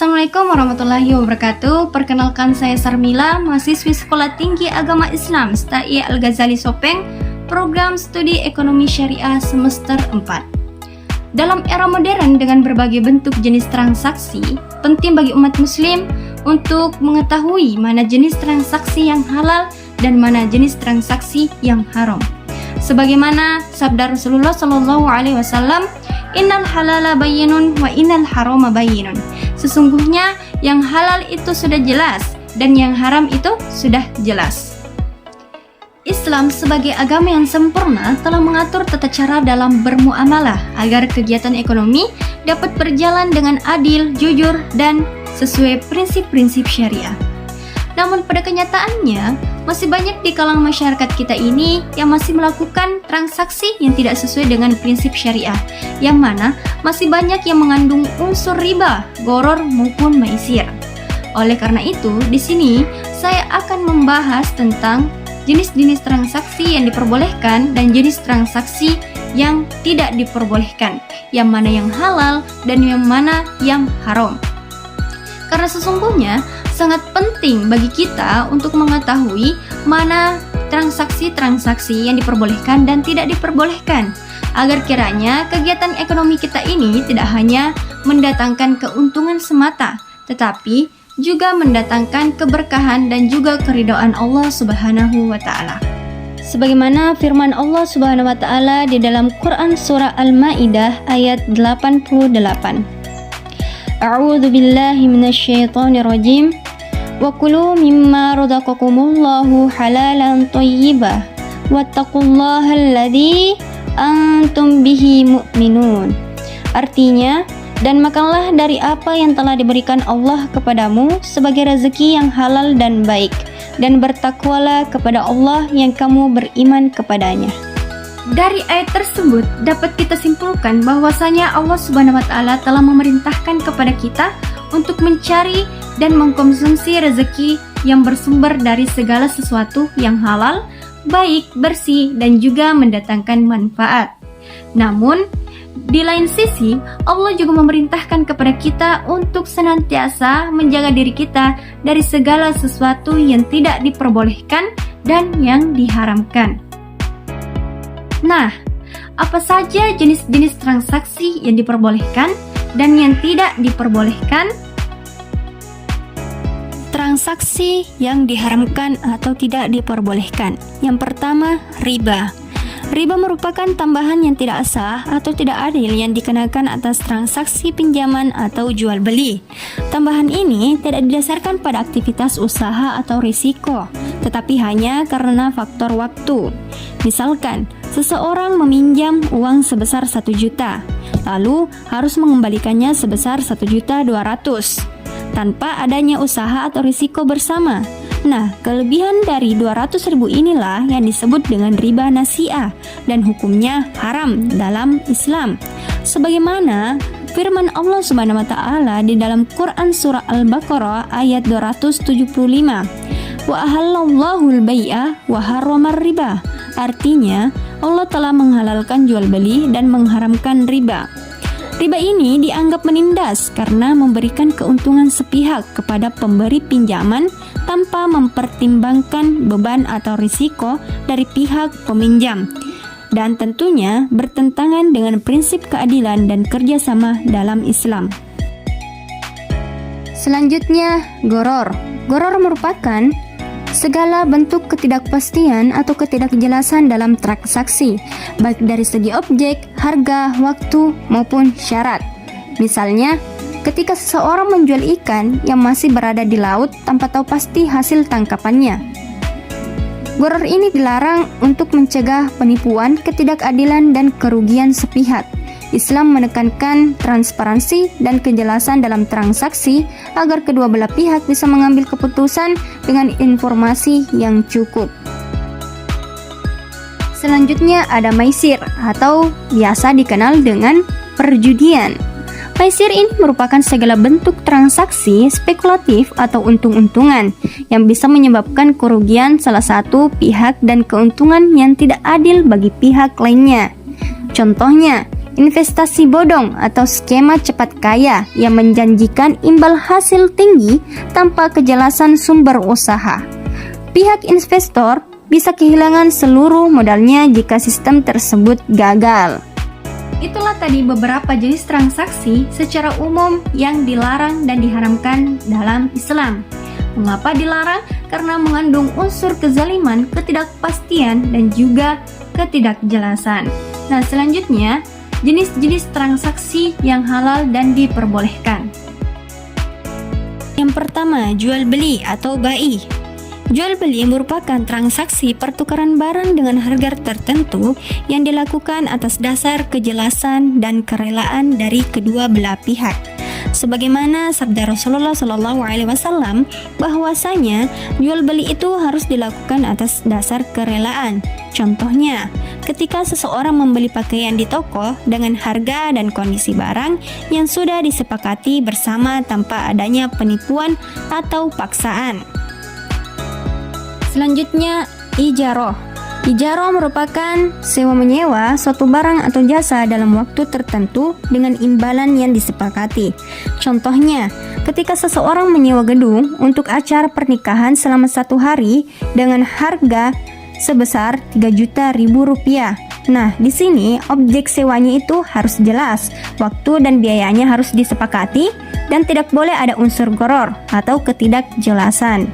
Assalamualaikum warahmatullahi wabarakatuh. Perkenalkan, saya Sarmila, mahasiswi Sekolah Tinggi Agama Islam STAI Al-Ghazali Sopeng, program studi ekonomi syariah semester 4. Dalam era modern dengan berbagai bentuk jenis transaksi, penting bagi umat muslim untuk mengetahui mana jenis transaksi yang halal dan mana jenis transaksi yang haram. Sebagaimana sabda Rasulullah SAW, "Innal halala bayyinun wa innal harama bayyinun." Sesungguhnya yang halal itu sudah jelas dan yang haram itu sudah jelas. Islam sebagai agama yang sempurna telah mengatur tata cara dalam bermuamalah agar kegiatan ekonomi dapat berjalan dengan adil, jujur, dan sesuai prinsip-prinsip syariah. Namun pada kenyataannya, masih banyak di kalangan masyarakat kita ini yang masih melakukan transaksi yang tidak sesuai dengan prinsip syariah, yang mana masih banyak yang mengandung unsur riba, gharar maupun maisir. Oleh karena itu, di sini saya akan membahas tentang jenis-jenis transaksi yang diperbolehkan dan jenis transaksi yang tidak diperbolehkan, yang mana yang halal dan yang mana yang haram. Karena sesungguhnya sangat penting bagi kita untuk mengetahui mana transaksi-transaksi yang diperbolehkan dan tidak diperbolehkan, agar kiranya kegiatan ekonomi kita ini tidak hanya mendatangkan keuntungan semata, tetapi juga mendatangkan keberkahan dan juga keridhaan Allah Subhanahu wa Ta'ala. Sebagaimana firman Allah Subhanahu wa Ta'ala di dalam Quran surah Al-Maidah ayat 88. A'udzu billahi minasyaitonir rajim. Wa kulu mimma razaqakumullahu halalan thayyiban wattaqullaha alladzi antum bihi mu'minun. Artinya, dan makanlah dari apa yang telah diberikan Allah kepadamu sebagai rezeki yang halal dan baik, dan bertakwalah kepada Allah yang kamu beriman kepadanya. Dari ayat tersebut dapat kita simpulkan bahwasanya Allah Subhanahu wa Ta'ala telah memerintahkan kepada kita untuk mencari dan mengkonsumsi rezeki yang bersumber dari segala sesuatu yang halal, baik, bersih, dan juga mendatangkan manfaat. Namun, di lain sisi, Allah juga memerintahkan kepada kita untuk senantiasa menjaga diri kita dari segala sesuatu yang tidak diperbolehkan dan yang diharamkan. Nah, apa saja jenis-jenis transaksi yang diperbolehkan dan yang tidak diperbolehkan? Transaksi yang diharamkan atau tidak diperbolehkan. Yang pertama, riba. Riba merupakan tambahan yang tidak sah atau tidak adil yang dikenakan atas transaksi pinjaman atau jual beli. Tambahan ini tidak didasarkan pada aktivitas usaha atau risiko, tetapi hanya karena faktor waktu. Misalkan, seseorang meminjam uang sebesar 1 juta, lalu harus mengembalikannya sebesar 1.200.000 tanpa adanya usaha atau risiko bersama. Nah, kelebihan dari 200.000 inilah yang disebut dengan riba nasi'ah dan hukumnya haram dalam Islam. Sebagaimana firman Allah Subhanahu wa Ta'ala di dalam Quran surah Al-Baqarah ayat 275. Wa ahallallahu al-bai'a wa harramar riba. Artinya, Allah telah menghalalkan jual beli dan mengharamkan riba. Riba ini dianggap menindas karena memberikan keuntungan sepihak kepada pemberi pinjaman tanpa mempertimbangkan beban atau risiko dari pihak peminjam, dan tentunya bertentangan dengan prinsip keadilan dan kerjasama dalam Islam. Selanjutnya, gharar. Gharar merupakan segala bentuk ketidakpastian atau ketidakjelasan dalam transaksi, baik dari segi objek, harga, waktu, maupun syarat. Misalnya, ketika seseorang menjual ikan yang masih berada di laut tanpa tahu pasti hasil tangkapannya. Gharar ini dilarang untuk mencegah penipuan, ketidakadilan, dan kerugian sepihak. Islam menekankan transparansi dan kejelasan dalam transaksi agar kedua belah pihak bisa mengambil keputusan dengan informasi yang cukup. Selanjutnya ada maisir atau biasa dikenal dengan perjudian. Maisir ini merupakan segala bentuk transaksi spekulatif atau untung-untungan yang bisa menyebabkan kerugian salah satu pihak dan keuntungan yang tidak adil bagi pihak lainnya. Contohnya, investasi bodong atau skema cepat kaya yang menjanjikan imbal hasil tinggi tanpa kejelasan sumber usaha. Pihak investor bisa kehilangan seluruh modalnya jika sistem tersebut gagal. Itulah tadi beberapa jenis transaksi secara umum yang dilarang dan diharamkan dalam Islam. Mengapa dilarang? Karena mengandung unsur kezaliman, ketidakpastian, dan juga ketidakjelasan. Nah, selanjutnya, jenis-jenis transaksi yang halal dan diperbolehkan. Yang pertama, jual beli atau bai. Jual beli merupakan transaksi pertukaran barang dengan harga tertentu yang dilakukan atas dasar kejelasan dan kerelaan dari kedua belah pihak. Sebagaimana sabda Rasulullah SAW bahwasanya jual beli itu harus dilakukan atas dasar kerelaan. Contohnya, ketika seseorang membeli pakaian di toko dengan harga dan kondisi barang yang sudah disepakati bersama tanpa adanya penipuan atau paksaan. Selanjutnya, ijaroh. Ijaroh merupakan sewa-menyewa suatu barang atau jasa dalam waktu tertentu dengan imbalan yang disepakati. Contohnya, ketika seseorang menyewa gedung untuk acara pernikahan selama 1 hari dengan harga sebesar Rp3.000.000. Nah, di sini objek sewanya itu harus jelas, waktu dan biayanya harus disepakati, dan tidak boleh ada unsur gharar atau ketidakjelasan.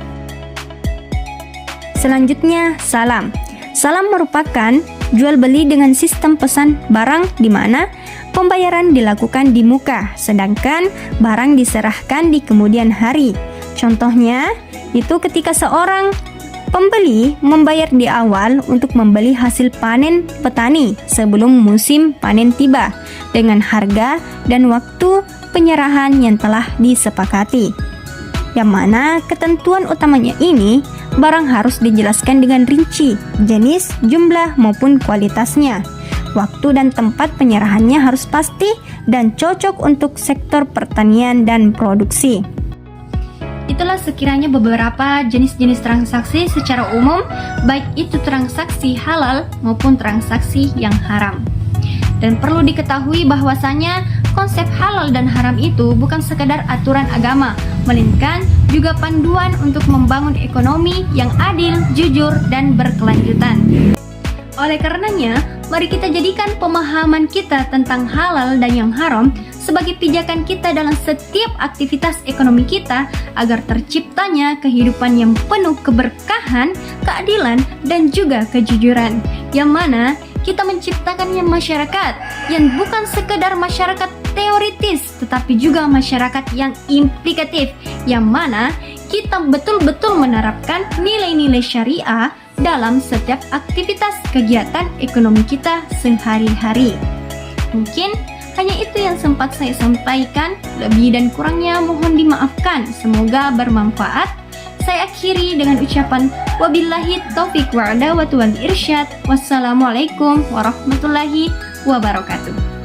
Selanjutnya, salam. Salam merupakan jual beli dengan sistem pesan barang di mana pembayaran dilakukan di muka, sedangkan barang diserahkan di kemudian hari. Contohnya, itu ketika seorang pembeli membayar di awal untuk membeli hasil panen petani sebelum musim panen tiba dengan harga dan waktu penyerahan yang telah disepakati. Yang mana ketentuan utamanya ini, barang harus dijelaskan dengan rinci, jenis, jumlah, maupun kualitasnya. Waktu dan tempat penyerahannya harus pasti dan cocok untuk sektor pertanian dan produksi. Itulah sekiranya beberapa jenis-jenis transaksi secara umum, baik itu transaksi halal maupun transaksi yang haram. Dan perlu diketahui bahwasanya konsep halal dan haram itu bukan sekadar aturan agama, melainkan juga panduan untuk membangun ekonomi yang adil, jujur, dan berkelanjutan. Oleh karenanya, mari kita jadikan pemahaman kita tentang halal dan yang haram sebagai pijakan kita dalam setiap aktivitas ekonomi kita agar terciptanya kehidupan yang penuh keberkahan, keadilan, dan juga kejujuran, yang mana kita menciptakannya masyarakat yang bukan sekedar masyarakat teoritis, tetapi juga masyarakat yang implikatif, yang mana kita betul-betul menerapkan nilai-nilai syariah dalam setiap aktivitas kegiatan ekonomi kita sehari-hari. Mungkin hanya itu yang sempat saya sampaikan, lebih dan kurangnya mohon dimaafkan, semoga bermanfaat. Saya akhiri dengan ucapan wabillahi taufiq wal hidayah wal irsyad. Wassalamualaikum warahmatullahi wabarakatuh.